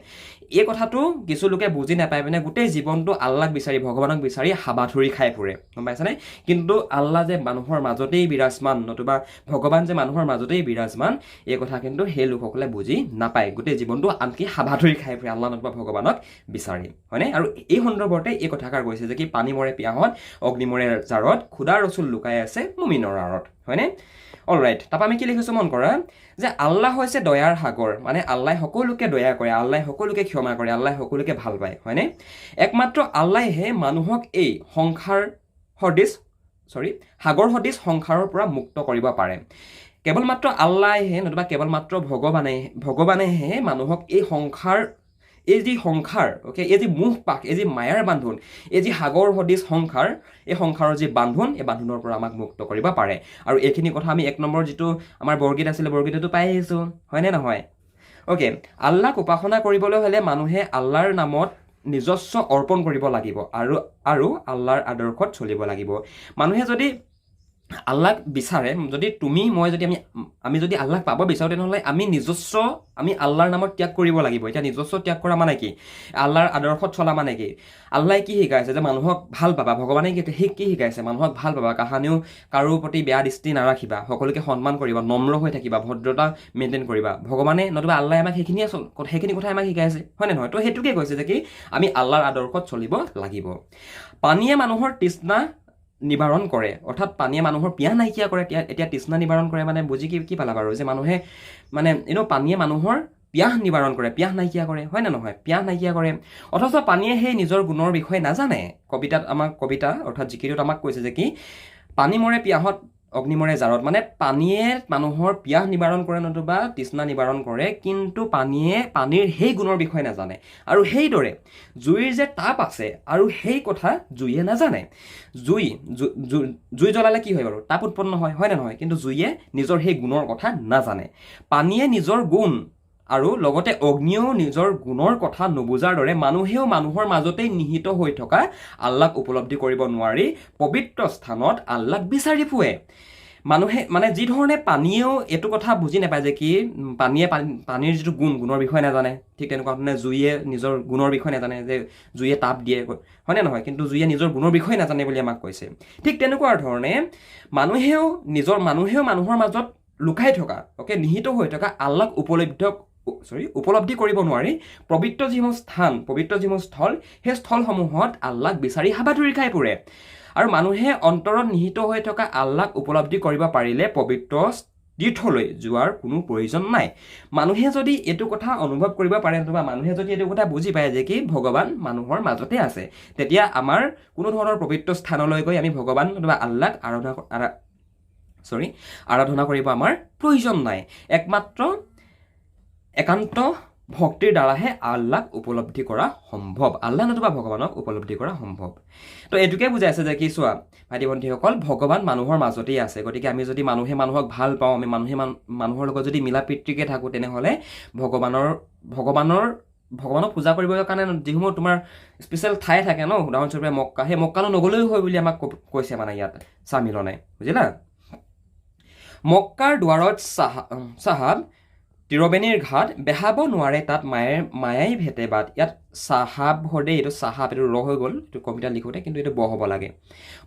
Speaker 1: এই কথাটো কিছু লোকে বুজি নাপায় গোটেই জীৱনটো আল্লাহক বিচাৰি ভগৱানক বিচাৰি হাবাথুৰি খাই ফুৰে গম পাইছানে কিন্তু আল্লাহ যে মানুহৰ মাজতেই বিৰাজমান নতুবা ভগৱান যে মানুহৰ মাজতেই বিৰাজমান এই কথা কিন্তু সেই লোকসকলে বুজি নাপায় গোটেই জীৱনটো আনকি হাবাথুৰি খাই ফুৰে আল্লাহ নতুবা ভগৱানক বিচাৰি হয়নে আৰু এই সন্দৰ্ভতে এই কথাষাৰ কৈছে যে কি পানী মৰে পিয়াহত অগ্নি মৰে জাৰত খুদা ৰচুল লুকাই আছে মুমিনৰ আঁৰত হয়নে অলৰাইট তাৰপৰা আমি কি লিখিছোঁ মন কৰা যে আল্লাহ হৈছে দয়াৰ সাগৰ আল্লাহ সকলোকে দয়া কৰে আল্লাহ সকলোকে ক্ষমা কৰে আল্লাহ সকলোকে ভাল পায় হয়নে একমাত্ৰ আল্লাহে মানুহক এই সাগৰ সদৃশ সংসাৰৰ পৰা মুক্ত কৰিব পাৰে কেৱল মাত্ৰ আল্লাহে নতুবা কেৱল মাত্ৰ ভগৱানেহে মানুহক এই যি সংসাৰ, অ'কে, এই যি মোহ পাশ, এই যি মায়াৰ বান্ধোন, এই যি সাগৰ সদৃশ সংসাৰ, এই সংসাৰৰ যি বান্ধোন, এই বান্ধোনৰ পৰা আমাক মুক্ত কৰিব পাৰে। আৰু এইখিনি কথা আমি 1 নম্বৰ যিটো আমাৰ বৰগীত আছিলে, বৰগীতটো পাই আহিছোঁ, হয়নে নহয়? অ'কে, আল্লাহক উপাসনা কৰিবলৈ হ'লে মানুহে আল্লাহৰ নামত নিজস্ব অৰ্পণ কৰিব লাগিব আৰু আল্লাহৰ আদৰ্শত চলিব লাগিব। মানুহে যদি আল্লাহক বিচাৰে, যদি তুমি মই যদি আমি যদি আল্লাহক পাব বিচাৰোঁ, তেনেহ'লে আমি আল্লাহৰ নামত ত্যাগ কৰিব লাগিব। এতিয়া নিজস্ব ত্যাগ কৰা মানে কি? আল্লাহৰ আদৰ্শত চলা মানে কি? আল্লাহে কি শিকাইছে? যে মানুহক ভাল পাবা। ভগৱানে কি শিকাইছে? মানুহক ভাল পাবা, কাহানিও কাৰো প্ৰতি বেয়া দৃষ্টি নাৰাখিবা, সকলোকে সন্মান কৰিবা, নম্ৰ হৈ থাকিবা, ভদ্ৰতা মেইনটেইন কৰিবা। ভগৱানে নতুবা আল্লাহে আমাক সেইখিনি কথাই আমাক শিকাইছে, হয় নে নহয়? তো সেইটোকে কৈছে যে কি আমি আল্লাহৰ আদৰ্শত চলিব লাগিব। পানীয়ে মানুহৰ তৃষ্ণা নিবাৰণ কৰে, অৰ্থাৎ পানীয়ে মানুহৰ পিয়াহ নাইকিয়া কৰে। এতিয়া তৃষ্ণা নিবাৰণ কৰে মানে বুজি কি পালা বাৰু? যে মানুহে মানে পানীয়ে মানুহৰ পিয়াহ নিবাৰণ কৰে, পিয়াহ নাইকিয়া কৰে, হয় নে নহয়? পিয়াহ নাইকিয়া কৰে, অথচ পানীয়ে সেই নিজৰ গুণৰ বিষয়ে নাজানে। কবিতা অৰ্থাৎ জিকিৰটোত আমাক কৈছে যে কি পানী মৰে পিয়াহত অগ্নি মৰে জাৰত, মানে পানীয়ে মানুহৰ পিয়াহ নিবাৰণ কৰে নতুবা তৃষ্ণা নিবাৰণ কৰে, কিন্তু পানীৰ সেই গুণৰ বিষয়ে নাজানে। আৰু সেইদৰে জুইৰ যে তাপ আছে আৰু সেই কথা জুইয়ে নাজানে। জুই জ্বলালে কি হয় বাৰু? তাপ উৎপন্ন হয়, হয় নে নহয়? কিন্তু জুইয়ে নিজৰ সেই গুণৰ কথা নাজানে। পানীয়ে নিজৰ গুণ আৰু লগতে অগ্নিয়েও নিজৰ গুণৰ কথা নুবুজাৰ দৰে মানুহেও মানুহৰ মাজতেই নিহিত হৈ থকা আল্লাহক উপলব্ধি কৰিব নোৱাৰি পবিত্ৰ স্থানত আল্লাহক বিচাৰি ফুৰে। মানুহে মানে যি ধৰণে পানীয়েও এইটো কথা বুজি নাপায় যে কি পানীৰ যিটো গুণৰ বিষয়ে নাজানে, ঠিক তেনেকুৱা ধৰণে জুইয়ে নিজৰ গুণৰ বিষয়ে নাজানে, যে জুইয়ে তাপ দিয়ে, হয়নে নহয়? কিন্তু জুইয়ে নিজৰ গুণৰ বিষয়ে নাজানে বুলি আমাক কৈছে। ঠিক তেনেকুৱা ধৰণে মানুহেও মানুহৰ মাজত লুকাই থকা, অ'কে, নিহিত হৈ থকা আল্লাহক উপলব্ধি কৰিব নোৱাৰি পবিত্ৰ যিসমূহ স্থল, সেই স্থলসমূহত আল্লাহক বিচাৰি হাবাথুৰি খাই ফুৰে। আৰু মানুহে অন্তৰত নিহিত হৈ থকা আল্লাহক উপলব্ধি কৰিব পাৰিলে পবিত্ৰ তীৰ্থলৈ যোৱাৰ কোনো প্ৰয়োজন নাই। মানুহে যদি এইটো কথা অনুভৱ কৰিব পাৰে, অথবা মানুহে যদি এইটো কথা বুজি পায় যে কি ভগৱান মানুহৰ মাজতে আছে, তেতিয়া আমাৰ কোনো ধৰণৰ পবিত্ৰ স্থানলৈ গৈ আমি ভগৱান অথবা আল্লাহক আৰাধনা কৰিব আমাৰ প্ৰয়োজন নাই। একমাত্ৰ একান্ত ভক্তিৰ দ্বাৰাহে আল্লাহক উপলব্ধি কৰা সম্ভৱ, আল্লাহ নতুবা ভগৱানক উপলব্ধি কৰা সম্ভৱ। তো এইটোকে বুজাইছে যে কি চোৱা ভাইটি ভণ্টিসকল, ভগৱান মানুহৰ মাজতেই আছে। গতিকে আমি যদি মানুহক ভাল পাওঁ, আমি মানুহৰ লগত যদি মিলা প্ৰীতিকে থাকোঁ, তেনেহ'লে ভগৱানক পূজা কৰিবৰ কাৰণে যিসমূহ তোমাৰ স্পেচিয়েল ঠাই থাকে ন, উদাহৰণস্বৰূপে মক্কা, সেই মক্কালৈ নগ'লেও হয় বুলি আমাক কৈছে মানে ইয়াত স্বামীলনে, বুজিলা? মক্কাৰ দুৱাৰত চাহাব তিৰবেণীৰ ঘাট, বেহাব নোৱাৰে তাত মায়াই ভেটে বাট। ইয়াত চাহাব হদে, এইটো ৰ হৈ গ'ল, এইটো কবিতা লিখোঁতে, কিন্তু এইটো ব হ'ব লাগে।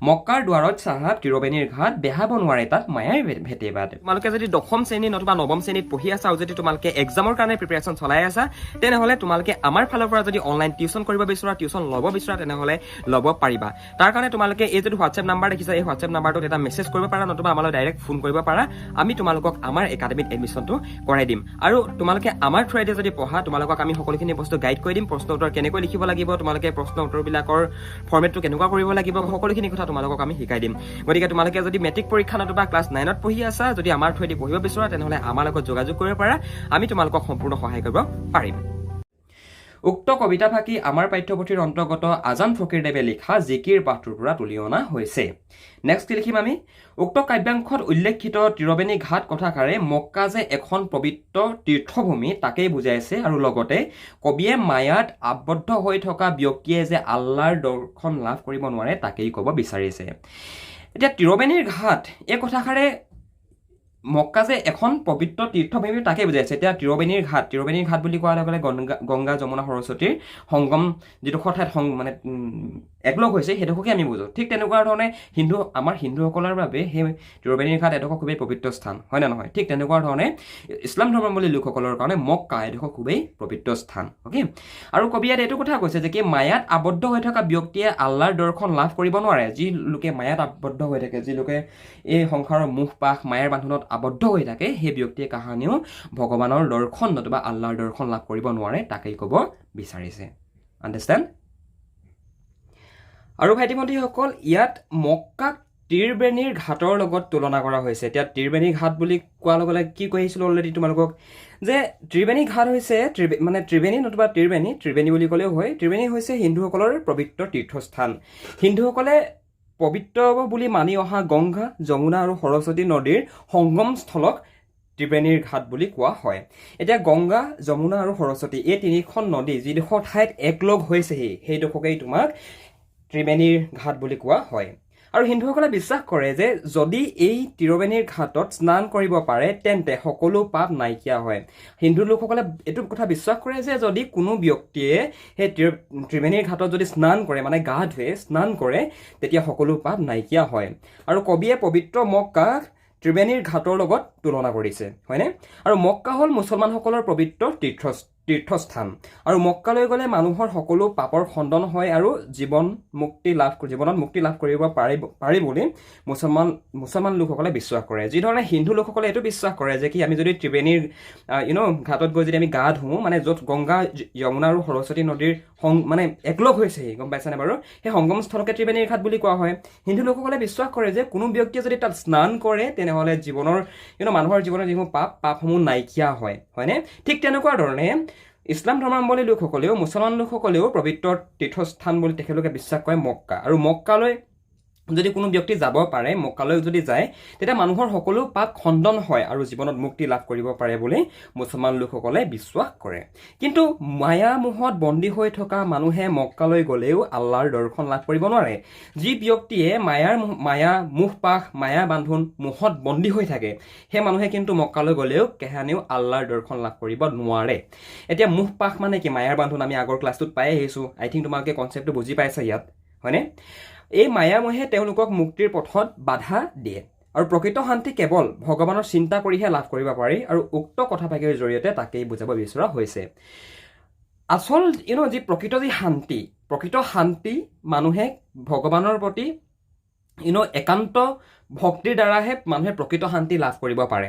Speaker 1: মক্কাৰ দুৱাৰত চাহাব তিৰবেণীৰ ঘাট, বেহাব নোৱাৰে তাত মায়াই ভেটে বাট। তোমালোকে যদি 10ম শ্ৰেণী নতুবা 9ম শ্ৰেণীত পঢ়ি আছা আৰু যদি তোমালোকে এক্সামৰ কাৰণে প্ৰিপেৰেশ্যন চলাই আছা, তেনেহ'লে তোমালোকে আমাৰ ফালৰ পৰা যদি অনলাইন টিউশ্যন কৰিব বিচৰা, টিউশ্যন ল'ব বিচৰা, তেনেহ'লে ল'ব পাৰিবা। তাৰ কাৰণে তোমালোকে এই যিটো হোৱাটছএপ নাম্বাৰ দেখিছা, এই হোৱাটছএপ নাম্বাৰটোত এটা মেছেজ কৰিব পাৰা, নতুবা আমালৈ ডাইৰেক্ট ফোন কৰিব পাৰা। আমি তোমালোকক আমাৰ একাডেমীত এডমিশ্যনটো কৰাই দিম। আৰু তোমালোকে আমাৰ থ্ৰুৱেদি যদি পঢ়া, তোমালোকক আমি সকলোখিনি বস্তু গাইড কৰি দিম। প্ৰশ্ন উত্তৰ কেনেকৈ লিখিব লাগিব, তোমালোকে প্ৰশ্ন উত্তৰবিলাকৰ ফৰ্মেটটো কেনেকুৱা কৰিব লাগিব, সকলোখিনি কথা তোমালোকক আমি শিকাই দিম। গতিকে তোমালোকে যদি মেট্ৰিক পৰীক্ষা নতুবা ক্লাছ 9ত পঢ়ি আছা, যদি আমাৰ থ্ৰুৱেদি পঢ়িব বিচৰা, তেনেহ'লে আমাৰ লগত যোগাযোগ কৰিব পাৰা, আমি তোমালোকক সম্পূৰ্ণ সহায় কৰিব পাৰিম। উক্ত কবিতাফাঁকি আমাৰ পাঠ্যপুথিৰ অন্তৰ্গত আজান ফকীৰদেৱে লিখা জিকিৰ পাঠটোৰ পৰা তুলি অনা হৈছে। নেক্সট কি লিখিম আমি? উক্ত কাব্যাংশত উল্লেখিত ত্ৰিবেণী ঘাট কথাষাৰে মক্কা যে এখন পবিত্ৰ তীৰ্থভূমি তাকেই বুজাইছে, আৰু লগতে কবিয়ে মায়াত আবদ্ধ হৈ থকা ব্যক্তিয়ে যে আল্লাহৰ দৰ্শন লাভ কৰিব নোৱাৰে তাকেই ক'ব বিচাৰিছে। এতিয়া ত্ৰিবেণীৰ ঘাট এই কথাষাৰে মক্কা যে এখন পবিত্ৰ তীৰ্থভূমি তাকে বুজাইছে। এতিয়া ত্ৰিবেণীৰ ঘাট বুলি কোৱাৰ লগে লগে গংগা যমুনা সৰস্বতীৰ সংগম যিডোখৰ ঠাইত মানে একলগ হৈছে, সেইডোখৰকে আমি বুজোঁ। ঠিক তেনেকুৱা ধৰণে আমাৰ হিন্দুসকলৰ বাবে সেই ত্ৰিবেণীৰ ঘাট এডোখৰ খুবেই পবিত্ৰ স্থান, হয় নে নহয়? ঠিক তেনেকুৱা ধৰণে ইছলাম ধৰ্মাৱলম্বী লোকসকলৰ কাৰণে মক্কা এডোখৰ খুবেই পবিত্ৰ স্থান, অ'কে? আৰু কবিয়ে এইটো কথা কৈছে যে কি মায়াত আবদ্ধ হৈ থকা ব্যক্তিয়ে আল্লাহৰ দৰ্শন লাভ কৰিব নোৱাৰে। যি লোকে মায়াত আবদ্ধ হৈ থাকে, যি লোকে এই সংসাৰৰ মোহ পাশ মায়াৰ বান্ধোনত আবদ্ধ হৈ থাকে, সেই ব্যক্তিয়ে কাহানিও ভগৱানৰ দৰ্শন নতুবা আল্লাহৰ দৰ্শন লাভ কৰিব নোৱাৰে, তাকেই ক'ব বিচাৰিছে। আণ্ডাৰষ্টেণ্ড? আৰু ভাইটি ভণ্টিসকল, ইয়াত মক্কাক ত্ৰিবেণীৰ ঘাটৰ লগত তুলনা কৰা হৈছে এতিয়া ত্ৰিবেণী ঘাট বুলি কোৱাৰ লগে লগে কি কৈ আহিছিলোঁ অলৰেডি তোমালোকক যে ত্ৰিবেণী ঘাট হৈছে ত্ৰিবেণী নতুবা ত্ৰিবেণী বুলি ক'লেও হয় ত্ৰিবেণী হৈছে হিন্দুসকলৰ পবিত্ৰ তীৰ্থস্থান হিন্দুসকলে পবিত্ৰ বুলি মানি অহা গংগা যমুনা আৰু সৰস্বতী নদীৰ সংগমস্থলক ত্ৰিবেণীৰ ঘাট বুলি কোৱা হয় এতিয়া গংগা যমুনা আৰু সৰস্বতী এই তিনিখন নদী যিডোখৰ ঠাইত একলগ হৈছেহি সেইডোখৰকেই তোমাক ত্ৰিবেণীৰ ঘাট বুলি কোৱা হয় আৰু হিন্দুসকলে বিশ্বাস কৰে যে যদি এই ত্ৰিবেণীৰ ঘাটত স্নান কৰিব পাৰে তেন্তে সকলো পাপ নাইকিয়া হয় হিন্দু লোকসকলে এইটো কথা বিশ্বাস কৰে যে যদি কোনো ব্যক্তিয়ে সেই ত্ৰিবেণীৰ ঘাটত যদি স্নান কৰে মানে গা ধুৱে স্নান কৰে তেতিয়া সকলো পাপ নাইকিয়া হয় আৰু কবিয়ে পবিত্ৰ মক্কাক ত্ৰিবেণীৰ ঘাটৰ লগত তুলনা কৰিছে হয়নে আৰু মক্কা হ'ল মুছলমানসকলৰ পবিত্ৰ তীৰ্থস্থান আৰু মক্কালৈ গ'লে মানুহৰ সকলো পাপৰ খণ্ডন হয় আৰু জীৱনত মুক্তি লাভ কৰিব পাৰি বুলি মুছলমান লোকসকলে বিশ্বাস কৰে যিধৰণে হিন্দু লোকসকলে এইটো বিশ্বাস কৰে যে কি আমি যদি ত্ৰিবেণীৰ ঘাটত গৈ যদি আমি গা ধুওঁ মানে য'ত গংগা যমুনা আৰু সৰস্বতী নদীৰ মানে একলগ হৈছেহি গম পাইছানে বাৰু সেই সংগমস্থলকে ত্ৰিবেণীৰ ঘাট বুলি কোৱা হয় হিন্দু লোকসকলে বিশ্বাস কৰে যে কোনো ব্যক্তিয়ে যদি তাত স্নান কৰে তেনেহ'লে মানুহৰ জীৱনৰ যিসমূহ পাপসমূহ নাইকিয়া হয় হয়নে ঠিক তেনেকুৱা ধৰণে ইছলাম ধৰ্মাৱলম্বী লোকসকলেও মুছলমান লোকসকলেও পবিত্ৰ তীৰ্থস্থান বুলি তেখেতলোকে বিশ্বাস কৰে মক্কা আৰু মক্কালৈ যদি কোনো ব্যক্তি যাব পাৰে মক্কালৈ যদি যায় তেতিয়া মানুহৰ সকলো পাপ খণ্ডন হয় আৰু জীৱনত মুক্তি লাভ কৰিব পাৰে বুলি মুছলমান লোকসকলে বিশ্বাস কৰে কিন্তু মায়া মোহত বন্দী হৈ থকা মানুহে মক্কালৈ গ'লেও আল্লাহৰ দৰ্শন লাভ কৰিব নোৱাৰে যি ব্যক্তিয়ে মায়া বান্ধোন মোহত বন্দী হৈ থাকে সেই মানুহে কিন্তু মক্কালৈ গ'লেও কেহানিও আল্লাহৰ দৰ্শন লাভ কৰিব নোৱাৰে এতিয়া মোহপাশ মানে কি মায়াৰ বান্ধোন আমি আগৰ ক্লাছটোত পাই আহিছোঁ আই থিংক তোমালোকে কনচেপ্টটো বুজি পাইছা ইয়াত হয়নে এই মায়ামোহে তেওঁলোকক মুক্তিৰ পথত বাধা দিয়ে আৰু প্ৰকৃত শান্তি কেৱল ভগৱানৰ চিন্তা কৰিহে লাভ কৰিব পাৰি আৰু উক্ত কথাফাকিৰ জৰিয়তে তাকেই বুজাব বিচৰা হৈছে আচল যি প্ৰকৃত শান্তি মানুহে ভগৱানৰ প্ৰতি একান্ত ভক্তিৰ দ্বাৰাহে মানুহে প্ৰকৃত শান্তি লাভ কৰিব পাৰে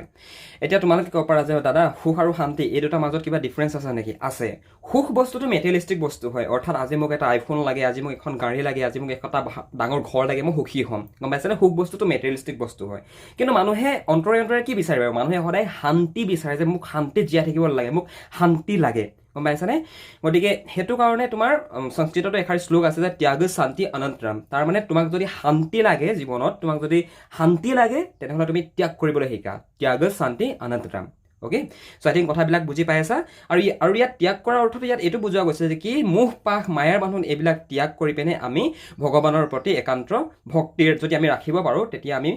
Speaker 1: এতিয়া তোমালোকে ক'ব পাৰা যে দাদা সুখ আৰু শান্তি এই দুটাৰ মাজত কিবা ডিফাৰেঞ্চ আছে নেকি আছে সুখ বস্তুটো মেটেৰিয়েলিষ্টিক বস্তু হয় অৰ্থাৎ আজি মোক এটা আইফোন লাগে আজি মোক এখন গাড়ী লাগে আজি মোক এটা ডাঙৰ ঘৰ লাগে মই সুখী হ'ম গম পাইছেনে সুখ বস্তুটো মেটেৰিয়েলিষ্টিক বস্তু হয় কিন্তু মানুহে অন্তৰে কি বিচাৰে বাৰু মানুহে সদায় শান্তি বিচাৰে যে মোক শান্তিত জীয়াই থাকিব লাগে মোক শান্তি লাগে গম পাইছানে গতিকে সেইটো কাৰণে তোমাৰ সংস্কৃততো এষাৰ শ্লোক আছে যে ত্যাগ শান্তি অনন্তৰাম তাৰ মানে তোমাক যদি শান্তি লাগে জীৱনত তোমাক যদি শান্তি লাগে তেনেহ'লে তুমি ত্যাগ কৰিবলৈ শিকা ত্যাগ শান্তি অনন্তৰাম অ'কে চ' আই থিংক কথাবিলাক বুজি পাই আছা আৰু ইয়াত ত্যাগ কৰাৰ অৰ্থটো ইয়াত এইটো বুজোৱা গৈছে যে কি মোহ পাশ মায়াৰ বান্ধোন এইবিলাক ত্যাগ কৰি পিনে আমি ভগৱানৰ প্ৰতি একান্ত ভক্তিৰ যদি আমি ৰাখিব পাৰোঁ তেতিয়া আমি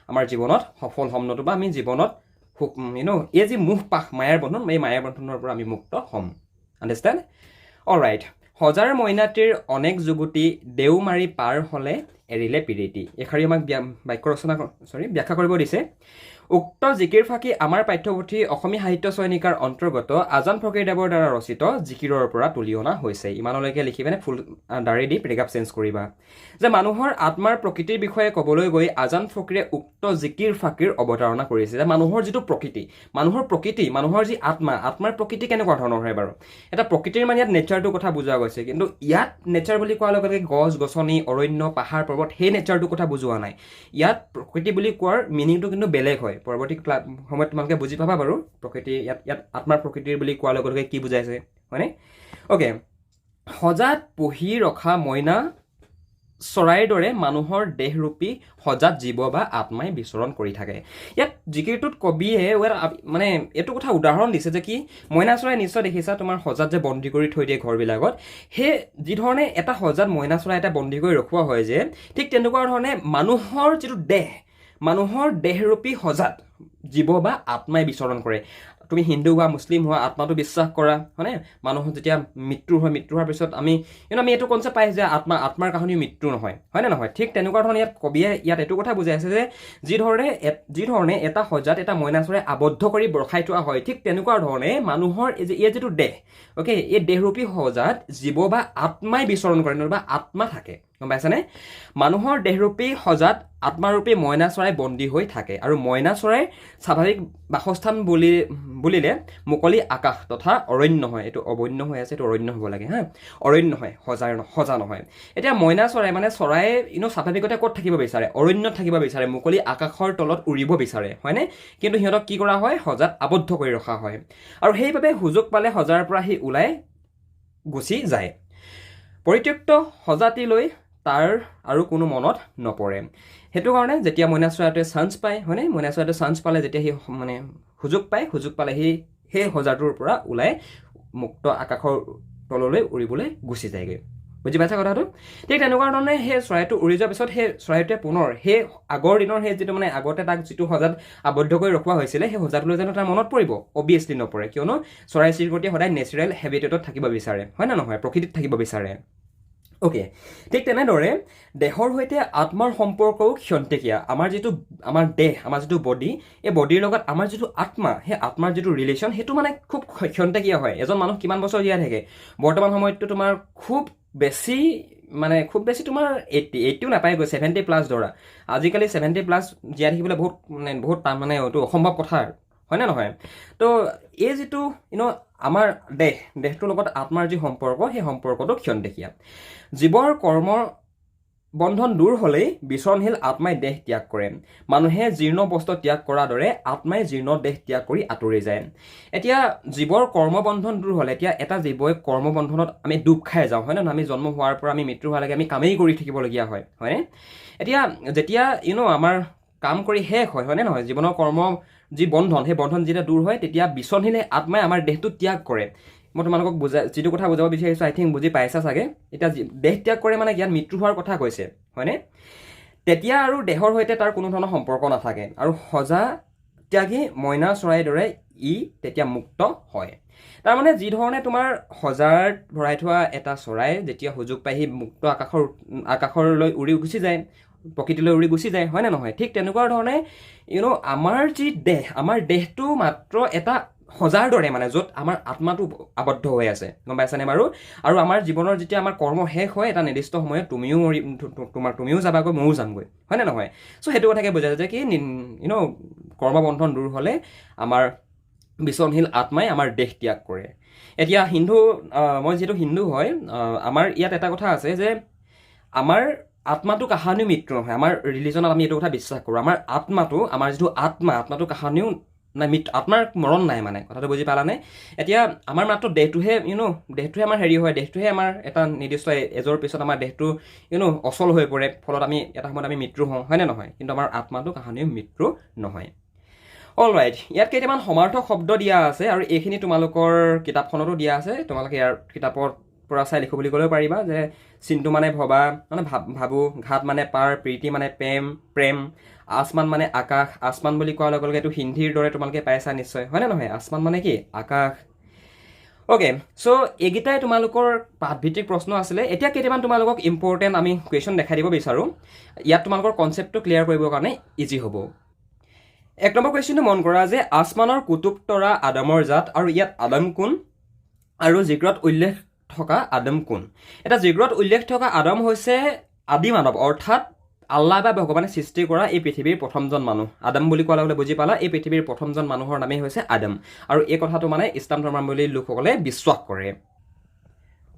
Speaker 1: আমাৰ জীৱনত সফল হ'ম নতুবা আমি জীৱনত এই যি মোহ পাশ মায়াৰ বান্ধোন এই মায়াৰ বান্ধোনৰ পৰা আমি মুক্ত হ'ম আণ্ডাৰষ্টেণ্ড অলৰাইট হজাৰ মইনাটিৰ অনেক যুৱতী দেও মাৰি পাৰ হ'লে এৰিলে পিৰিতি এষাৰি আমাক ব্যাখ্যা কৰিব দিছে উক্ত জিকিৰ ফাঁকি আমাৰ পাঠ্যপুথি অসমীয়া সাহিত্য চয়নিকাৰ অন্তৰ্গত আজান ফকীৰদেৱৰ দ্বাৰা ৰচিত জিকিৰৰ পৰা তুলি অনা হৈছে ইমানলৈকে লিখি পিনে ফুল দাঢ়ি দি পেৰেগ্ৰাফ চেঞ্জ কৰিবা যে মানুহৰ আত্মাৰ প্ৰকৃতিৰ বিষয়ে ক'বলৈ গৈ আজান ফকীৰে উক্ত জিকিৰ ফাঁকিৰ অৱতাৰণা কৰিছে যে মানুহৰ যিটো প্ৰকৃতি মানুহৰ যি আত্মাৰ প্ৰকৃতি কেনেকুৱা ধৰণৰ হয় বাৰু এটা প্ৰকৃতিৰ মানে ইয়াত নেচাৰটোৰ কথা বুজোৱা গৈছে কিন্তু ইয়াত নেচাৰ বুলি কোৱাৰ লগে লগে গছ গছনি অৰণ্য পাহাৰ পৰ্বত সেই নেচাৰটোৰ কথা বুজোৱা নাই ইয়াত প্ৰকৃতি বুলি কোৱাৰ মিনিংটো কিন্তু বেলেগ হয় পৰৱৰ্তী সময়ত তোমালোকে বুজি পাবা বাৰু প্ৰকৃতি ইয়াত আত্মাৰ প্ৰকৃতিৰ বুলি কোৱাৰ লগে লগে কি বুজাইছে হয়নে অ'কে সজাত পুহি ৰখা মইনা চৰাইৰ দৰে মানুহৰ দেহৰূপী সজাত জীৱ বা আত্মাই বিচৰণ কৰি থাকে ইয়াত জিকিৰটোত কবিয়ে মানে এইটো কথা উদাহৰণ দিছে যে কি মইনা চৰাই নিশ্চয় দেখিছা তোমাৰ সজাত যে বন্দী কৰি থৈ দিয়ে ঘৰবিলাকত সেই যিধৰণে এটা সজাত মইনা চৰাই এটা বন্দী কৰি ৰখোৱা হয় যে ঠিক তেনেকুৱা ধৰণে মানুহৰ যিটো মানুহৰ দেহৰূপী সজাত জীৱ বা আত্মাই বিচৰণ কৰে তুমি হিন্দু হোৱা মুছলিম হোৱা আত্মাটো বিশ্বাস কৰা হয়নে মানুহৰ যেতিয়া মৃত্যু হোৱাৰ পিছত আমি এইটো কনচেপ্ট পাই যে আত্মাৰ কাহিনী মৃত্যু নহয় হয়নে নহয় ঠিক তেনেকুৱা ধৰণে ইয়াত কবিয়ে ইয়াত এইটো কথা বুজাইছে যে যিধৰণে এটা সজাত এটা মইনা চৰাই আবদ্ধ কৰি ৰখাই থোৱা হয় ঠিক তেনেকুৱা ধৰণে মানুহৰ এই যিটো দেহ অ'কে এই দেহৰূপী সজাত জীৱ বা আত্মাই বিচৰণ কৰে বা আত্মা থাকে গম পাইছানে মানুহৰ দেহৰূপী সজাত আত্মাৰূপী মইনা চৰাই বন্দী হৈ থাকে আৰু মইনা চৰাইৰ স্বাভাৱিক বাসস্থান বুলিলে মুকলি আকাশ তথা অৰণ্য হয় এইটো অবন্য হৈ আছে এইটো অৰণ্য হ'ব লাগে হা অৰণ্য হয় সজা নহয় এতিয়া মইনা চৰাই মানে চৰাই স্বাভাৱিকতে ক'ত থাকিব বিচাৰে অৰণ্যত থাকিব বিচাৰে মুকলি আকাশৰ তলত উৰিব বিচাৰে হয়নে কিন্তু সিহঁতক কি কৰা হয় সজাত আবদ্ধ কৰি ৰখা হয় আৰু সেইবাবে সুযোগ পালে সজাৰ পৰা সি ওলাই গুচি যায় পৰিত্যক্ত সজাতিলৈ তাৰ আৰু কোনো মনত নপৰে সেইটো কাৰণে যেতিয়া মইনা চৰাইটোৱে চান্স পায় হয়নে মইনা চৰাইটোৱে চান্স পালে যেতিয়া সি মানে সুযোগ পালে সি সেই সজাটোৰ পৰা ওলাই মুক্ত আকাশৰ তললৈ উৰিবলৈ গুচি যায়গৈ বুজি পাইছা কথাটো ঠিক তেনেকুৱা ধৰণে সেই চৰাইটো উৰি যোৱাৰ পিছত সেই চৰাইটোৱে পুনৰ সেই আগৰ দিনৰ সেই যিটো মানে আগতে তাক যিটো সজাত আবদ্ধ কৰি ৰখোৱা হৈছিলে সেই সজাটোলৈ জানো তাৰ মনত পৰিব অবিয়াছলি নপৰে কিয়নো চৰাই চিৰিকটিয়ে সদায় নেচাৰেল হেবিটেটত থাকিব বিচাৰে হয় নে নহয় প্ৰকৃতিত থাকিব বিচাৰে অ'কে ঠিক তেনেদৰে দেহৰ সৈতে আত্মাৰ সম্পৰ্কও ক্ষন্তেকীয়া আমাৰ দেহ আমাৰ যিটো বডি এই বডিৰ লগত আমাৰ যিটো আত্মা সেই আত্মাৰ যিটো ৰিলেশ্যন সেইটো মানে খুব ক্ষন্তেকীয়া হয় এজন মানুহ কিমান বছৰ জীয়াই থাকে বৰ্তমান সময়ততো তোমাৰ খুব বেছি তোমাৰ 80ও নাপায়গৈ 70+ ধৰা আজিকালি 70+ জীয়াই থাকিবলৈ বহুত মানে এইটো অসম্ভৱ কথা হয় নে নহয় তো এই যিটো আমাৰ দেহটোৰ লগত আত্মাৰ যি সম্পৰ্ক সেই সম্পৰ্কটো ক্ষন্তেকীয়া জীৱৰ কৰ্ম বন্ধন দূৰ হ'লেই বিচৰণশীল আত্মাই দেহ ত্যাগ কৰে মানুহে জীৰ্ণ বস্ত্ৰ ত্যাগ কৰাৰ দৰে আত্মাই জীৰ্ণ দেহ ত্যাগ কৰি আঁতৰি যায় এতিয়া জীৱৰ কৰ্মবন্ধন দূৰ হ'লে এতিয়া এটা জীৱই কৰ্মবন্ধনত আমি ডুব খাই যাওঁ হয় নে আমি জন্ম হোৱাৰ পৰা আমি মৃত্যু হোৱালৈকে আমি কামেই কৰি থাকিবলগীয়া হয় হয়নে এতিয়া যেতিয়া আমাৰ কাম কৰি শেষ হয় নে নহয় জীৱনৰ কৰ্ম যি বন্ধন সেই বন্ধন যেতিয়া দূৰ হয় তেতিয়া বিচৰণশীল আত্মাই আমাৰ দেহটো ত্যাগ কৰে মই তোমালোকক যিটো কথা বুজাব বিচাৰিছোঁ আই থিংক বুজি পাইছা চাগে এতিয়া দেহ ত্যাগ কৰে মানে ইয়াত মৃত্যু হোৱাৰ কথা কৈছে হয়নে তেতিয়া আৰু দেহৰ সৈতে তাৰ কোনো ধৰণৰ সম্পৰ্ক নাথাকে আৰু সজা ত্যাগী মইনা চৰাইৰ দৰে ই তেতিয়া মুক্ত হয় তাৰমানে যি ধৰণে তোমাৰ সজাত ভৰাই থোৱা এটা চৰাই যেতিয়া সুযোগ পাই সি মুক্ত আকাশলৈ উৰি গুচি যায় প্ৰকৃতিলৈ উৰি গুচি যায় হয় নে নহয় ঠিক তেনেকুৱা ধৰণে আমাৰ যি দেহ আমাৰ দেহটো মাত্ৰ এটা সজাৰ দৰে মানে য'ত আমাৰ আত্মাটো আবদ্ধ হৈ আছে গম পাইছানে বাৰু আৰু আমাৰ জীৱনৰ যেতিয়া আমাৰ কৰ্ম শেষ হয় এটা নিৰ্দিষ্ট সময়ত তুমিও যাবাগৈ ময়ো যামগৈ হয় নে নহয় চ' সেইটো কথাকে বুজাইছে যে কি কৰ্মবন্ধন দূৰ হ'লে আমাৰ বিচৰণশীল আত্মাই আমাৰ দেহ ত্যাগ কৰে এতিয়া মই যিহেতু হিন্দু হয় আমাৰ ইয়াত এটা কথা আছে যে আমাৰ আত্মাটো কাহানিও মৃত্যু নহয় আমাৰ ৰিলিজনত আমি এইটো কথা বিশ্বাস কৰোঁ আমাৰ আমাৰ যিটো আত্মাটো কাহানিও নাই আত্মাৰ মৰণ নাই মানে কথাটো বুজি পালানে এতিয়া আমাৰ মাত্ৰ দেহটোহে দেহটোহে আমাৰ হেৰি হয় দেহটোহে আমাৰ এটা নিৰ্দিষ্ট এজৰ পিছত আমাৰ দেহটো অচল হৈ পৰে ফলত আমি এটা সময়ত আমি মৃত্যু হওঁ হয়নে নহয় কিন্তু আমাৰ আত্মাটো কাহানিও মৃত্যু নহয় অলৰাইট ইয়াত কেইটামান সমাৰ্থক শব্দ দিয়া আছে আৰু এইখিনি তোমালোকৰ কিতাপখনতো দিয়া আছে তোমালোকে ইয়াৰ কিতাপৰ পৰা চাই লিখো বুলি ক'লেও পাৰিবা যে চিন্তু মানে ভবা মানে ভাবো ঘাট মানে পাৰ প্ৰীতি মানে প্ৰেম আসমান মানে আকাশ আসমান বুলি কোৱাৰ লগে লগে এইটো হিন্দীৰ দৰে তোমালোকে পাইছা নিশ্চয় হয়নে নহয় আসমান মানে কি আকাশ অ'কে চ' এইকেইটাই তোমালোকৰ পাঠভিত্তিক প্ৰশ্ন আছিলে এতিয়া কেইটামান তোমালোকক ইম্পৰ্টেণ্ট আমি কুৱেশ্যন দেখাই দিব বিচাৰোঁ ইয়াত তোমালোকৰ কনচেপ্টটো ক্লিয়াৰ কৰিবৰ কাৰণে ইজি হ'ব 1 নম্বৰ কুৱেশ্যনটো মন কৰা যে আসমানৰ কুতুব তৰা আদমৰ জাত আৰু ইয়াত আদম কোন আৰু জিক্ৰত উল্লেখ থকা আদম কোন এটা জিক্ৰত উল্লেখ থকা আদম হৈছে আদি মানৱ অৰ্থাৎ আল্লাহ বা ভগৱানে সৃষ্টি কৰা এই পৃথিৱীৰ প্ৰথমজন মানুহ আদম বুলি কোৱাৰ লগে বুজি পালা এই পৃথিৱীৰ প্ৰথমজন মানুহৰ নামেই হৈছে আদম আৰু এই কথাটো মানে ইছলাম ধৰ্মাৱলম্বী লোকসকলে বিশ্বাস কৰে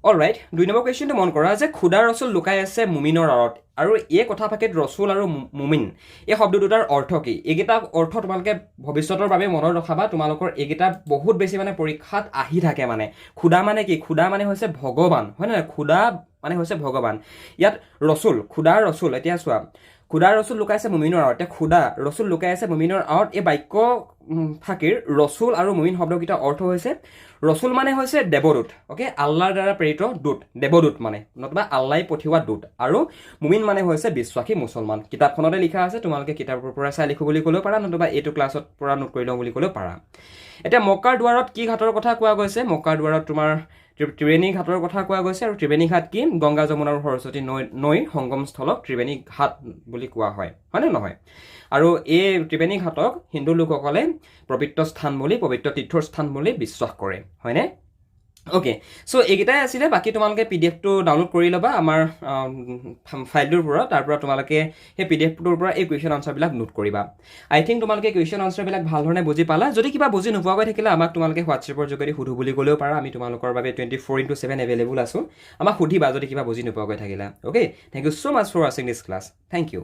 Speaker 1: অলৰাইট 2 নম্বৰ কুৱেশ্যনটো মন কৰা যে খুদা ৰচুল লুকাই আছে মুমিনৰ আঁৰত আৰু এই কথা ফাঁকিত ৰচুল আৰু মুমিন এই শব্দ দুটাৰ অৰ্থ কি এইকেইটা অৰ্থ তোমালোকে ভৱিষ্যতৰ বাবে মনত ৰখাবা তোমালোকৰ এইকেইটা বহুত বেছি মানে পৰীক্ষাত আহি থাকে মানে খুদা মানে কি খুদা মানে হৈছে ভগৱান হয় নহয় খুদা মানে হৈছে ভগৱান ইয়াত ৰচুল খুদাৰ ৰচুল এতিয়া চোৱা খুদাৰ ৰচুল লুকাইছে মুমিনৰ আঁৰত এতিয়া খুদা ৰচুল লুকাই আছে মুমিনৰ আঁৰত এই বাক্য ফাঁকিৰ ৰচুল আৰু মুমিন শব্দকেইটাৰ অৰ্থ হৈছে ৰচুল মানে হৈছে দেৱদূত অ'কে আল্লাহৰ দ্বাৰা প্ৰেৰিত দূত দেৱদূত মানে নতুবা আল্লাই পঠিওৱা দূত আৰু মুমিন মানে হৈছে বিশ্বাসী মুছলমান কিতাপখনতে লিখা আছে তোমালোকে কিতাপৰ পৰা চাই লিখো বুলি ক'লেও পাৰা নতুবা এইটো ক্লাছত পৰা নোট কৰি লওঁ বুলি ক'লেও পাৰা এতিয়া মক্কাৰ দুৱাৰত কি ঘাটৰ কথা কোৱা গৈছে মক্কাৰ দুৱাৰত তোমাৰ ত্ৰিবেণী ঘাটৰ কথা কোৱা গৈছে আৰু ত্ৰিবেণী ঘাট কি গংগা যমুনা আৰু সৰস্বতী নৈৰ সংগমস্থলক ত্ৰিবেণী ঘাট বুলি কোৱা হয় হয়নে নহয় আৰু এই ত্ৰিবেণী ঘাটক হিন্দু লোকসকলে পবিত্ৰ স্থান বুলি পবিত্ৰ তীৰ্থৰ স্থান বুলি বিশ্বাস কৰে হয়নে অ'কে চ' এইকেইটাই আছিলে বাকী তোমালোকে PDF টো ডাউনলোড কৰি ল'বা আমাৰ ফাইলটোৰ পৰা তাৰ পৰা তোমালোকে সেই PDF টোৰ পৰা এই কুৱেশ্যন আনচাৰবিলাক নোট কৰিবা আই থিংক তোমালোকে কুৱেশ্যন আনচাৰবিলাক ভাল ধৰণে বুজি পালা যদি কিবা বুজি নোপোৱাকৈ থাকিলে আমাক তোমালোকে হোৱাটছএপৰ যোগেদি সুধো বুলি ক'লেও পাৰা আমি তোমালোকৰ বাবে 24/7 এভেইলেবল আছোঁ আমাক সুধিবা যদি কিবা বুজি নোপোৱাকৈ থাকিলে okay thank you so' much for ৱাচিং দিছ ক্লাছ থেংক ইউ